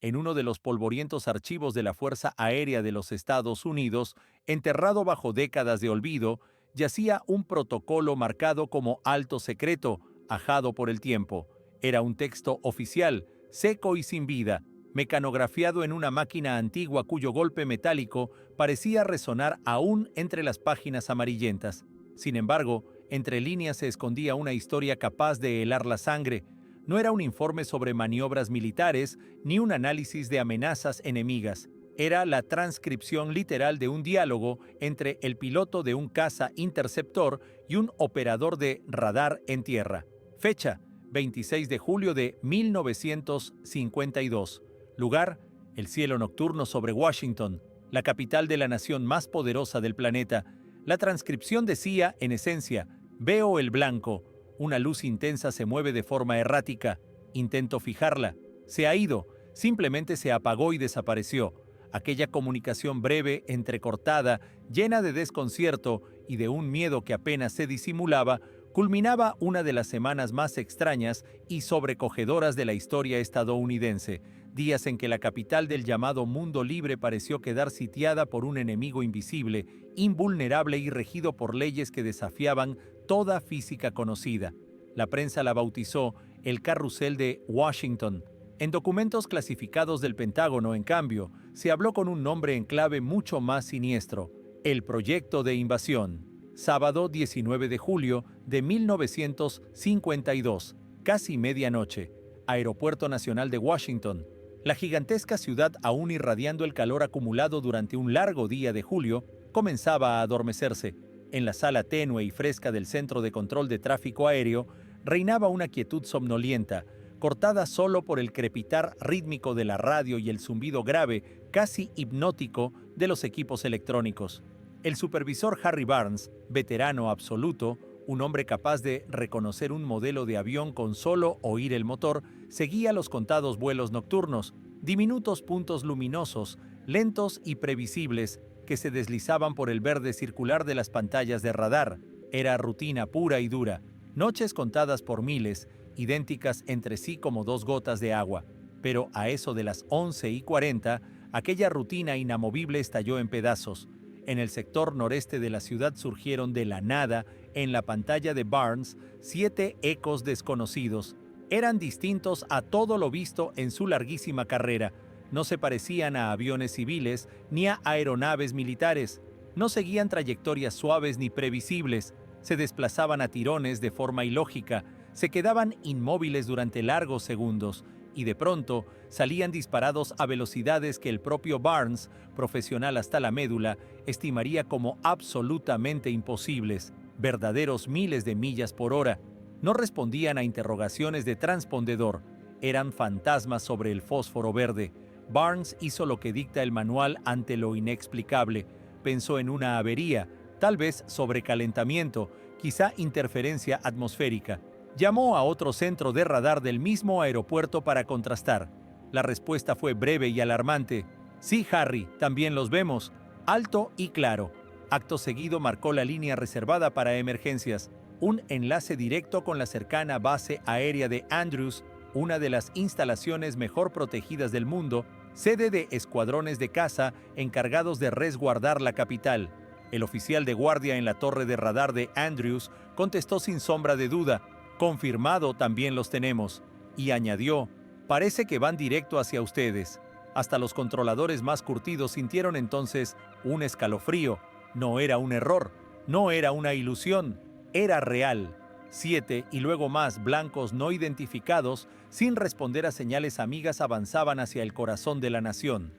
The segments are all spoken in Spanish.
En uno de los polvorientos archivos de la Fuerza Aérea de los Estados Unidos, enterrado bajo décadas de olvido, yacía un protocolo marcado como alto secreto, ajado por el tiempo. Era un texto oficial, seco y sin vida, mecanografiado en una máquina antigua cuyo golpe metálico parecía resonar aún entre las páginas amarillentas. Sin embargo, entre líneas se escondía una historia capaz de helar la sangre. No era un informe sobre maniobras militares ni un análisis de amenazas enemigas. Era la transcripción literal de un diálogo entre el piloto de un caza interceptor y un operador de radar en tierra. Fecha: 26 de julio de 1952. Lugar: el cielo nocturno sobre Washington, la capital de la nación más poderosa del planeta. La transcripción decía, en esencia: veo el blanco. Una luz intensa se mueve de forma errática. Intento fijarla. Se ha ido. Simplemente se apagó y desapareció. Aquella comunicación breve, entrecortada, llena de desconcierto y de un miedo que apenas se disimulaba, culminaba una de las semanas más extrañas y sobrecogedoras de la historia estadounidense. Días en que la capital del llamado mundo libre pareció quedar sitiada por un enemigo invisible, invulnerable y regido por leyes que desafiaban toda física conocida. La prensa la bautizó el Carrusel de Washington. En documentos clasificados del Pentágono, en cambio, se habló con un nombre en clave mucho más siniestro: el Proyecto de Invasión. Sábado 19 de julio de 1952, casi medianoche, Aeropuerto Nacional de Washington. La gigantesca ciudad, aún irradiando el calor acumulado durante un largo día de julio, comenzaba a adormecerse. En la sala tenue y fresca del Centro de Control de Tráfico Aéreo reinaba una quietud somnolienta, cortada solo por el crepitar rítmico de la radio y el zumbido grave, casi hipnótico, de los equipos electrónicos. El supervisor Harry Barnes, veterano absoluto, un hombre capaz de reconocer un modelo de avión con solo oír el motor, seguía los contados vuelos nocturnos, diminutos puntos luminosos, lentos y previsibles, que se deslizaban por el verde circular de las pantallas de radar. Era rutina pura y dura, noches contadas por miles, idénticas entre sí como dos gotas de agua. Pero a eso de las 11:40, aquella rutina inamovible estalló en pedazos. En el sector noreste de la ciudad surgieron de la nada, en la pantalla de Barnes, 7 ecos desconocidos. Eran distintos a todo lo visto en su larguísima carrera. No se parecían a aviones civiles ni a aeronaves militares. No seguían trayectorias suaves ni previsibles. Se desplazaban a tirones de forma ilógica. Se quedaban inmóviles durante largos segundos. Y de pronto salían disparados a velocidades que el propio Barnes, profesional hasta la médula, estimaría como absolutamente imposibles, verdaderos miles de millas por hora. No respondían a interrogaciones de transpondedor, eran fantasmas sobre el fósforo verde. Barnes hizo lo que dicta el manual ante lo inexplicable. Pensó en una avería, tal vez sobrecalentamiento, quizá interferencia atmosférica. Llamó a otro centro de radar del mismo aeropuerto para contrastar. La respuesta fue breve y alarmante: sí, Harry, también los vemos, alto y claro. Acto seguido marcó la línea reservada para emergencias, un enlace directo con la cercana base aérea de Andrews, una de las instalaciones mejor protegidas del mundo, sede de escuadrones de caza encargados de resguardar la capital. El oficial de guardia en la torre de radar de Andrews contestó sin sombra de duda: confirmado, también los tenemos. Y añadió: parece que van directo hacia ustedes. Hasta los controladores más curtidos sintieron entonces un escalofrío. No era un error, no era una ilusión, era real. 7 y luego más blancos no identificados, sin responder a señales amigas, avanzaban hacia el corazón de la nación.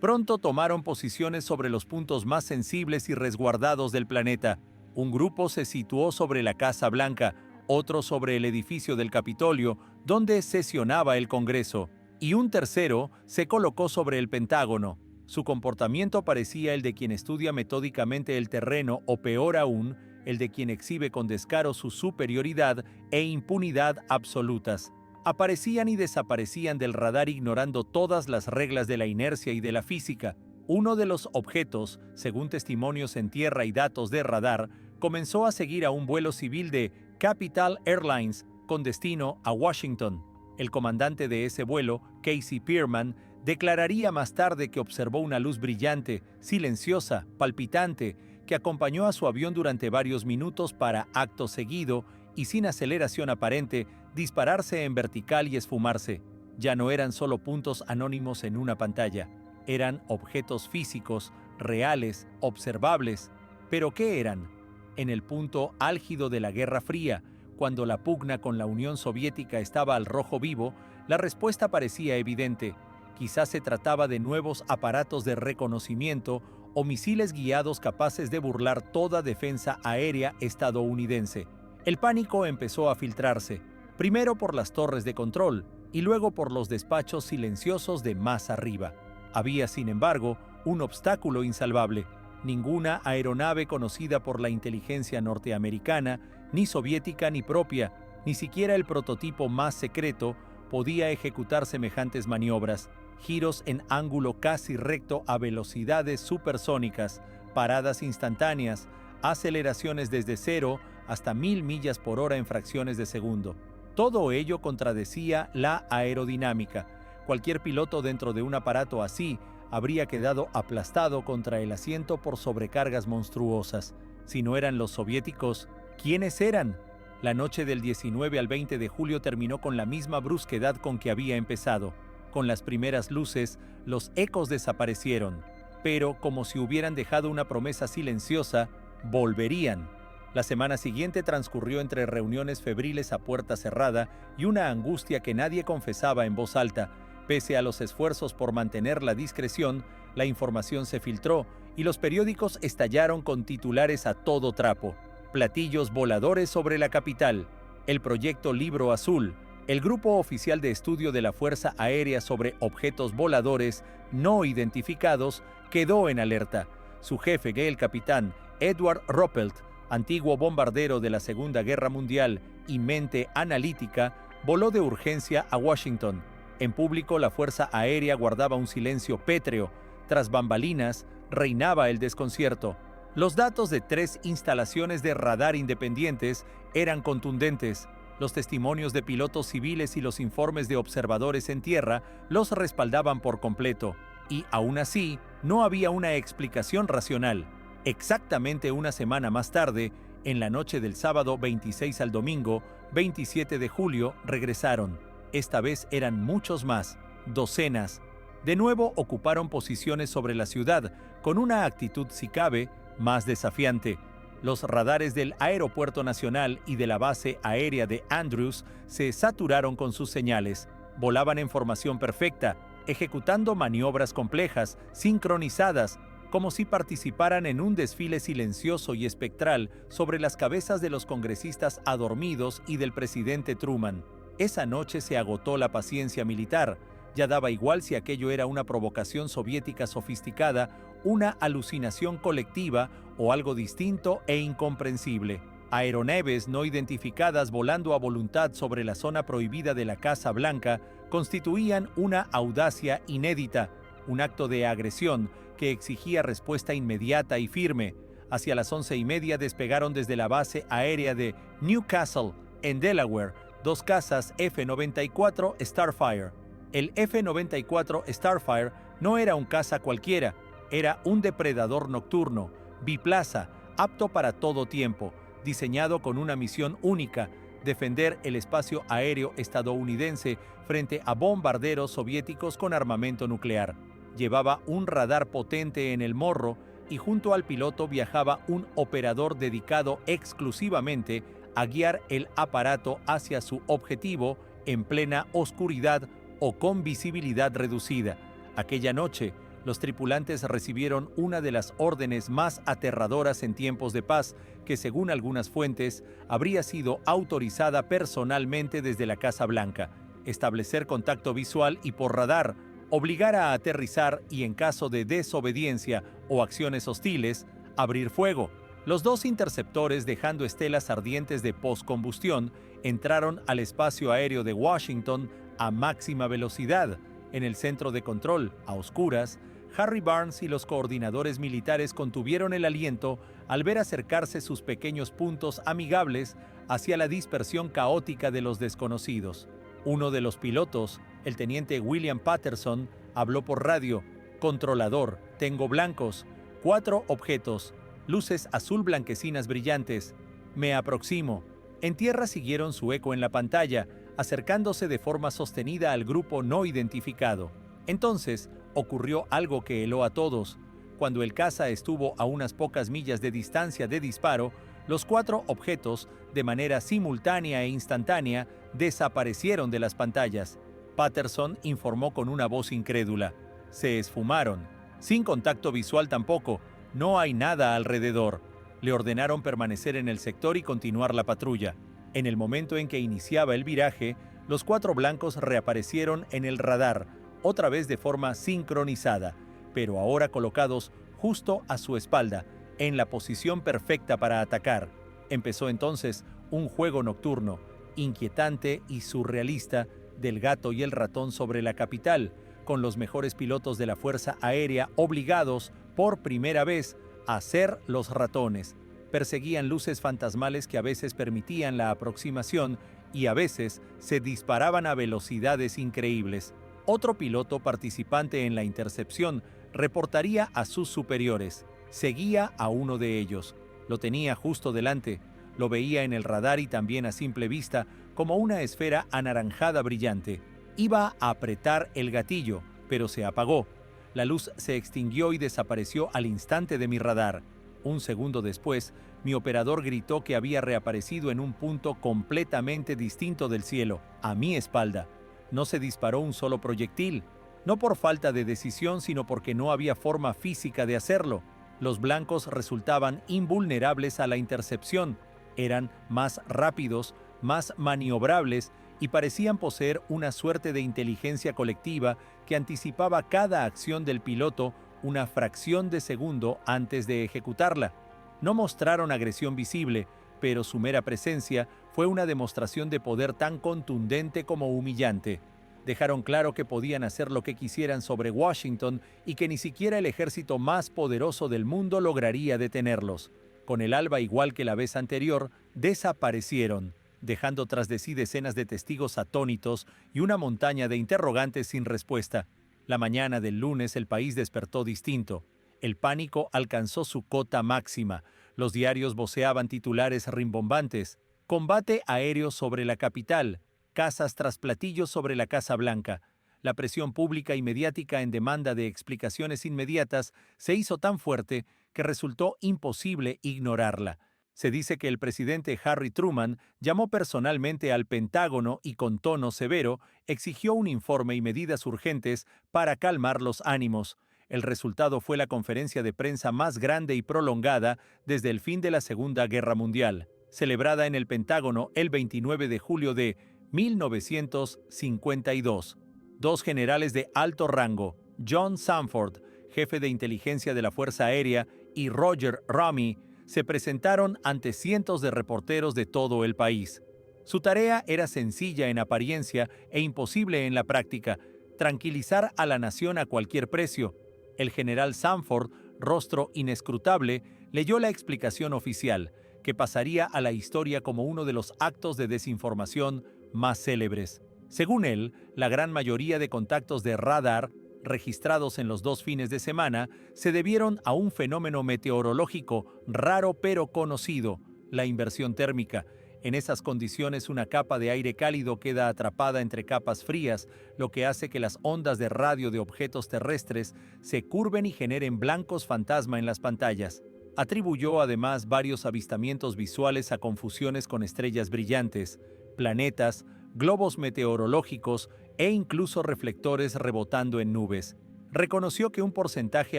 Pronto tomaron posiciones sobre los puntos más sensibles y resguardados del planeta. Un grupo se situó sobre la Casa Blanca, otro sobre el edificio del Capitolio, donde sesionaba el Congreso, y un tercero se colocó sobre el Pentágono. Su comportamiento parecía el de quien estudia metódicamente el terreno, o peor aún, el de quien exhibe con descaro su superioridad e impunidad absolutas. Aparecían y desaparecían del radar ignorando todas las reglas de la inercia y de la física. Uno de los objetos, según testimonios en tierra y datos de radar, comenzó a seguir a un vuelo civil de Capital Airlines con destino a Washington. El comandante de ese vuelo, Casey Pierman, declararía más tarde que observó una luz brillante, silenciosa, palpitante, que acompañó a su avión durante varios minutos para, acto seguido, y sin aceleración aparente, dispararse en vertical y esfumarse. Ya no eran solo puntos anónimos en una pantalla, eran objetos físicos, reales, observables. ¿Pero qué eran? En el punto álgido de la Guerra Fría, cuando la pugna con la Unión Soviética estaba al rojo vivo, la respuesta parecía evidente. Quizás se trataba de nuevos aparatos de reconocimiento o misiles guiados capaces de burlar toda defensa aérea estadounidense. El pánico empezó a filtrarse, primero por las torres de control y luego por los despachos silenciosos de más arriba. Había, sin embargo, un obstáculo insalvable. Ninguna aeronave conocida por la inteligencia norteamericana, ni soviética ni propia, ni siquiera el prototipo más secreto, podía ejecutar semejantes maniobras, giros en ángulo casi recto a velocidades supersónicas, paradas instantáneas, aceleraciones desde 0 hasta 1000 millas por hora en fracciones de segundo. Todo ello contradecía la aerodinámica. Cualquier piloto dentro de un aparato así habría quedado aplastado contra el asiento por sobrecargas monstruosas. Si no eran los soviéticos, ¿quiénes eran? La noche del 19 al 20 de julio terminó con la misma brusquedad con que había empezado. Con las primeras luces, los ecos desaparecieron, pero como si hubieran dejado una promesa silenciosa, volverían. La semana siguiente transcurrió entre reuniones febriles a puerta cerrada y una angustia que nadie confesaba en voz alta. Pese a los esfuerzos por mantener la discreción, la información se filtró y los periódicos estallaron con titulares a todo trapo. Platillos voladores sobre la capital, el proyecto Libro Azul, el Grupo Oficial de Estudio de la Fuerza Aérea sobre Objetos Voladores No Identificados, quedó en alerta. Su jefe, el capitán Edward Ruppelt, antiguo bombardero de la Segunda Guerra Mundial y mente analítica, voló de urgencia a Washington. En público, la Fuerza Aérea guardaba un silencio pétreo. Tras bambalinas, reinaba el desconcierto. Los datos de 3 instalaciones de radar independientes eran contundentes. Los testimonios de pilotos civiles y los informes de observadores en tierra los respaldaban por completo. Y aún así, no había una explicación racional. Exactamente una semana más tarde, en la noche del sábado 26 al domingo 27 de julio, regresaron. Esta vez eran muchos más, docenas. De nuevo ocuparon posiciones sobre la ciudad, con una actitud, si cabe, más desafiante. Los radares del Aeropuerto Nacional y de la base aérea de Andrews se saturaron con sus señales. Volaban en formación perfecta, ejecutando maniobras complejas, sincronizadas, como si participaran en un desfile silencioso y espectral sobre las cabezas de los congresistas adormidos y del presidente Truman. Esa noche se agotó la paciencia militar. Ya daba igual si aquello era una provocación soviética sofisticada, una alucinación colectiva o algo distinto e incomprensible. Aeronaves no identificadas volando a voluntad sobre la zona prohibida de la Casa Blanca constituían una audacia inédita, un acto de agresión que exigía respuesta inmediata y firme. Hacia las 11:30 despegaron desde la base aérea de Newcastle, en Delaware, 2 cazas F-94 Starfire. El F-94 Starfire no era un caza cualquiera, era un depredador nocturno, biplaza, apto para todo tiempo, diseñado con una misión única: defender el espacio aéreo estadounidense frente a bombarderos soviéticos con armamento nuclear. Llevaba un radar potente en el morro y junto al piloto viajaba un operador dedicado exclusivamente a guiar el aparato hacia su objetivo en plena oscuridad o con visibilidad reducida. Aquella noche, los tripulantes recibieron una de las órdenes más aterradoras en tiempos de paz, que según algunas fuentes, habría sido autorizada personalmente desde la Casa Blanca: establecer contacto visual y por radar, obligar a aterrizar y, en caso de desobediencia o acciones hostiles, abrir fuego. Los 2 interceptores, dejando estelas ardientes de postcombustión, entraron al espacio aéreo de Washington a máxima velocidad. En el centro de control, a oscuras, Harry Barnes y los coordinadores militares contuvieron el aliento al ver acercarse sus pequeños puntos amigables hacia la dispersión caótica de los desconocidos. Uno de los pilotos, el teniente William Patterson, Habló por radio: controlador, tengo blancos, 4 objetos, luces azul blanquecinas brillantes. Me aproximo. En tierra siguieron su eco en la pantalla, acercándose de forma sostenida al grupo no identificado. Entonces, ocurrió algo que heló a todos. Cuando el caza estuvo a unas pocas millas de distancia de disparo, los 4 objetos, de manera simultánea e instantánea, desaparecieron de las pantallas. Patterson informó con una voz incrédula: se esfumaron. Sin contacto visual tampoco, no hay nada alrededor. Le ordenaron permanecer en el sector y continuar la patrulla. En el momento en que iniciaba el viraje, los 4 blancos reaparecieron en el radar, otra vez de forma sincronizada, pero ahora colocados justo a su espalda, en la posición perfecta para atacar. Empezó entonces un juego nocturno, inquietante y surrealista, del gato y el ratón sobre la capital, con los mejores pilotos de la Fuerza Aérea obligados, por primera vez, a ser los ratones. Perseguían luces fantasmales que a veces permitían la aproximación y a veces se disparaban a velocidades increíbles. Otro piloto participante en la intercepción reportaría a sus superiores. Seguía a uno de ellos. Lo tenía justo delante. Lo veía en el radar y también a simple vista como una esfera anaranjada brillante. Iba a apretar el gatillo, pero se apagó. La luz se extinguió y desapareció al instante de mi radar. Un segundo después, mi operador gritó que había reaparecido en un punto completamente distinto del cielo, a mi espalda. No se disparó un solo proyectil, no por falta de decisión, sino porque no había forma física de hacerlo. Los blancos resultaban invulnerables a la intercepción. Eran más rápidos, más maniobrables y parecían poseer una suerte de inteligencia colectiva que anticipaba cada acción del piloto una fracción de segundo antes de ejecutarla. No mostraron agresión visible, pero su mera presencia fue una demostración de poder tan contundente como humillante. Dejaron claro que podían hacer lo que quisieran sobre Washington y que ni siquiera el ejército más poderoso del mundo lograría detenerlos. Con el alba, igual que la vez anterior, desaparecieron, dejando tras de sí decenas de testigos atónitos y una montaña de interrogantes sin respuesta. La mañana del lunes el país despertó distinto. El pánico alcanzó su cota máxima. Los diarios voceaban titulares rimbombantes: combate aéreo sobre la capital, cazas tras platillos sobre la Casa Blanca. La presión pública y mediática en demanda de explicaciones inmediatas se hizo tan fuerte que resultó imposible ignorarla. Se dice que el presidente Harry Truman llamó personalmente al Pentágono y con tono severo exigió un informe y medidas urgentes para calmar los ánimos. El resultado fue la conferencia de prensa más grande y prolongada desde el fin de la Segunda Guerra Mundial, celebrada en el Pentágono el 29 de julio de 1952. 2 generales de alto rango, John Sanford, jefe de inteligencia de la Fuerza Aérea, y Roger Ramey, se presentaron ante cientos de reporteros de todo el país. Su tarea era sencilla en apariencia e imposible en la práctica: tranquilizar a la nación a cualquier precio. El general Sanford, rostro inescrutable, leyó la explicación oficial, que pasaría a la historia como uno de los actos de desinformación más célebres. Según él, la gran mayoría de contactos de radar registrados en los 2 fines de semana se debieron a un fenómeno meteorológico raro pero conocido: la inversión térmica. En esas condiciones, una capa de aire cálido queda atrapada entre capas frías, lo que hace que las ondas de radio de objetos terrestres se curven y generen blancos fantasma en las pantallas. Atribuyó además varios avistamientos visuales a confusiones con estrellas brillantes, planetas, globos meteorológicos e incluso reflectores rebotando en nubes. Reconoció que un porcentaje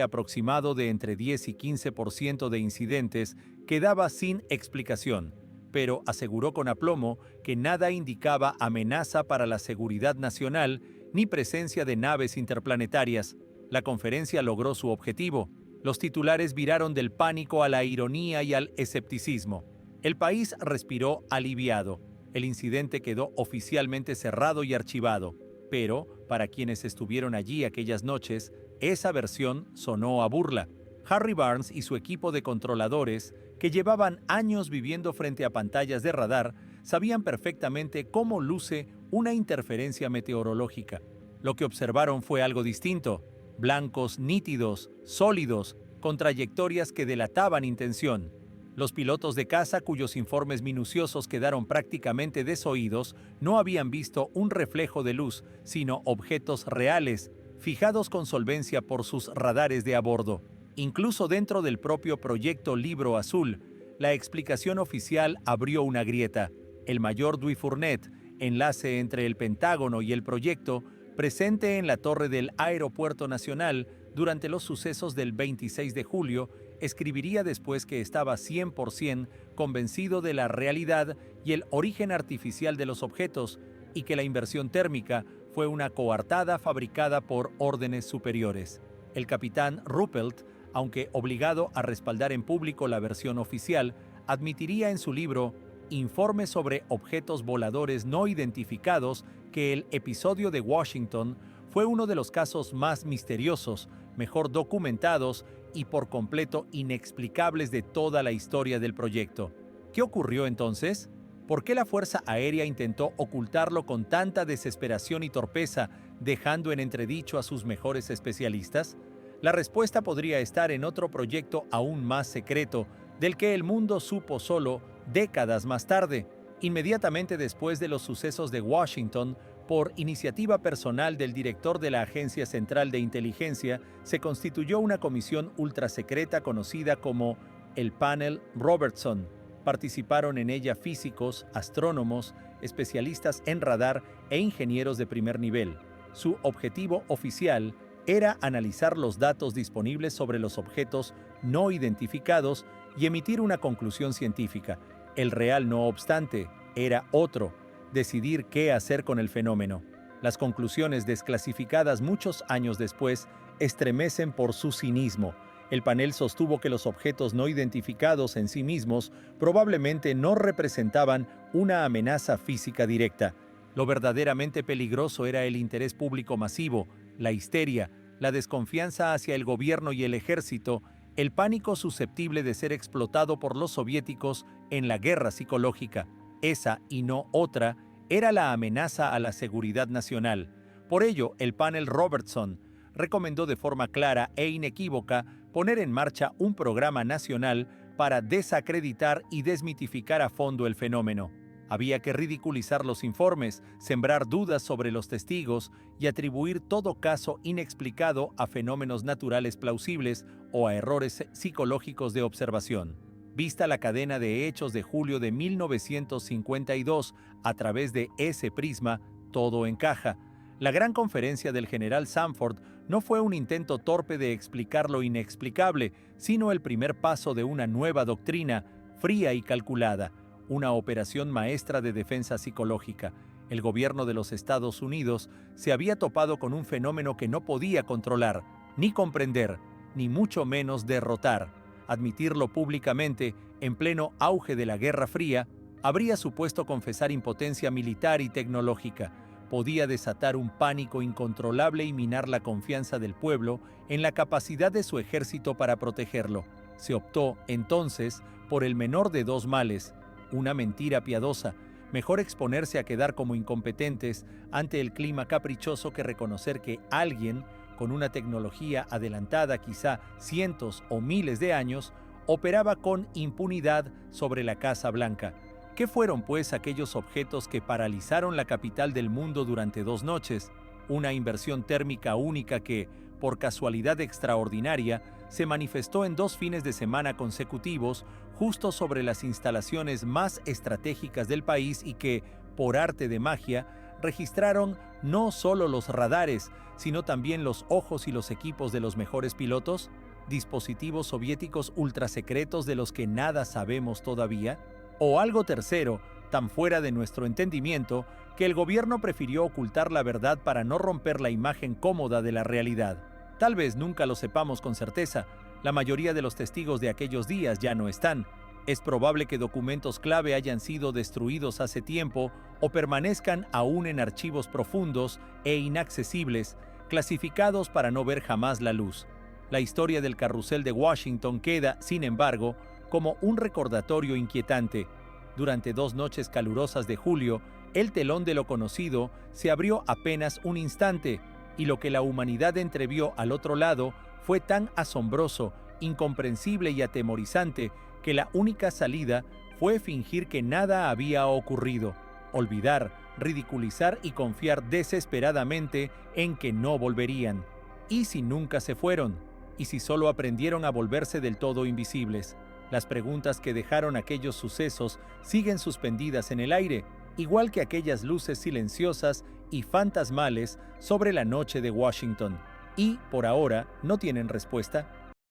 aproximado de entre 10 y 15% de incidentes quedaba sin explicación, pero aseguró con aplomo que nada indicaba amenaza para la seguridad nacional ni presencia de naves interplanetarias. La conferencia logró su objetivo. Los titulares viraron del pánico a la ironía y al escepticismo. El país respiró aliviado. El incidente quedó oficialmente cerrado y archivado, pero para quienes estuvieron allí aquellas noches, esa versión sonó a burla. Harry Barnes y su equipo de controladores, que llevaban años viviendo frente a pantallas de radar, sabían perfectamente cómo luce una interferencia meteorológica. Lo que observaron fue algo distinto: blancos nítidos, sólidos, con trayectorias que delataban intención. Los pilotos de caza, cuyos informes minuciosos quedaron prácticamente desoídos, no habían visto un reflejo de luz, sino objetos reales, fijados con solvencia por sus radares de a bordo. Incluso dentro del propio proyecto Libro Azul, la explicación oficial abrió una grieta. El mayor Dufournet, enlace entre el Pentágono y el proyecto, presente en la torre del Aeropuerto Nacional durante los sucesos del 26 de julio, escribiría después que estaba 100% convencido de la realidad y el origen artificial de los objetos, y que la inversión térmica fue una coartada fabricada por órdenes superiores. El capitán Ruppelt, aunque obligado a respaldar en público la versión oficial, admitiría en su libro Informe sobre objetos voladores no identificados que el episodio de Washington fue uno de los casos más misteriosos, mejor documentados y por completo inexplicables de toda la historia del proyecto. ¿Qué ocurrió entonces? ¿Por qué la Fuerza Aérea intentó ocultarlo con tanta desesperación y torpeza, dejando en entredicho a sus mejores especialistas? La respuesta podría estar en otro proyecto aún más secreto, del que el mundo supo solo décadas más tarde, inmediatamente después de los sucesos de Washington. Por iniciativa personal del director de la Agencia Central de Inteligencia, se constituyó una comisión ultrasecreta conocida como el Panel Robertson. Participaron en ella físicos, astrónomos, especialistas en radar e ingenieros de primer nivel. Su objetivo oficial era analizar los datos disponibles sobre los objetos no identificados y emitir una conclusión científica. El real, no obstante, era otro: decidir qué hacer con el fenómeno. Las conclusiones, desclasificadas muchos años después, estremecen por su cinismo. El panel sostuvo que los objetos no identificados en sí mismos probablemente no representaban una amenaza física directa. Lo verdaderamente peligroso era el interés público masivo, la histeria, la desconfianza hacia el gobierno y el ejército, el pánico susceptible de ser explotado por los soviéticos en la guerra psicológica. Esa, y no otra, era la amenaza a la seguridad nacional. Por ello, el panel Robertson recomendó de forma clara e inequívoca poner en marcha un programa nacional para desacreditar y desmitificar a fondo el fenómeno. Había que ridiculizar los informes, sembrar dudas sobre los testigos y atribuir todo caso inexplicado a fenómenos naturales plausibles o a errores psicológicos de observación. Vista la cadena de hechos de julio de 1952 a través de ese prisma, todo encaja. La gran conferencia del general Samford no fue un intento torpe de explicar lo inexplicable, sino el primer paso de una nueva doctrina, fría y calculada, una operación maestra de defensa psicológica. El gobierno de los Estados Unidos se había topado con un fenómeno que no podía controlar, ni comprender, ni mucho menos derrotar. Admitirlo públicamente, en pleno auge de la Guerra Fría, habría supuesto confesar impotencia militar y tecnológica. Podía desatar un pánico incontrolable y minar la confianza del pueblo en la capacidad de su ejército para protegerlo. Se optó, entonces, por el menor de dos males: una mentira piadosa. Mejor exponerse a quedar como incompetentes ante el clima caprichoso que reconocer que alguien, con una tecnología adelantada quizá cientos o miles de años, operaba con impunidad sobre la Casa Blanca. ¿Qué fueron, pues, aquellos objetos que paralizaron la capital del mundo durante 2 noches? Una inversión térmica única que, por casualidad extraordinaria, se manifestó en 2 fines de semana consecutivos, justo sobre las instalaciones más estratégicas del país, y que, por arte de magia, registraron no solo los radares, sino también los ojos y los equipos de los mejores pilotos, dispositivos soviéticos ultrasecretos de los que nada sabemos todavía, o algo tercero, tan fuera de nuestro entendimiento, que el gobierno prefirió ocultar la verdad para no romper la imagen cómoda de la realidad. Tal vez nunca lo sepamos con certeza. La mayoría de los testigos de aquellos días ya no están. Es probable que documentos clave hayan sido destruidos hace tiempo o permanezcan aún en archivos profundos e inaccesibles, clasificados para no ver jamás la luz. La historia del carrusel de Washington queda, sin embargo, como un recordatorio inquietante. Durante 2 noches calurosas de julio, El telón de lo conocido se abrió apenas un instante, y lo que la humanidad entrevió al otro lado fue tan asombroso, incomprensible y atemorizante que la única salida fue fingir que nada había ocurrido, olvidar, ridiculizar y confiar desesperadamente en que no volverían. ¿Y si nunca se fueron? ¿Y si solo aprendieron a volverse del todo invisibles? Las preguntas que dejaron aquellos sucesos siguen suspendidas en el aire, igual que aquellas luces silenciosas y fantasmales sobre la noche de Washington, y, por ahora, no tienen respuesta.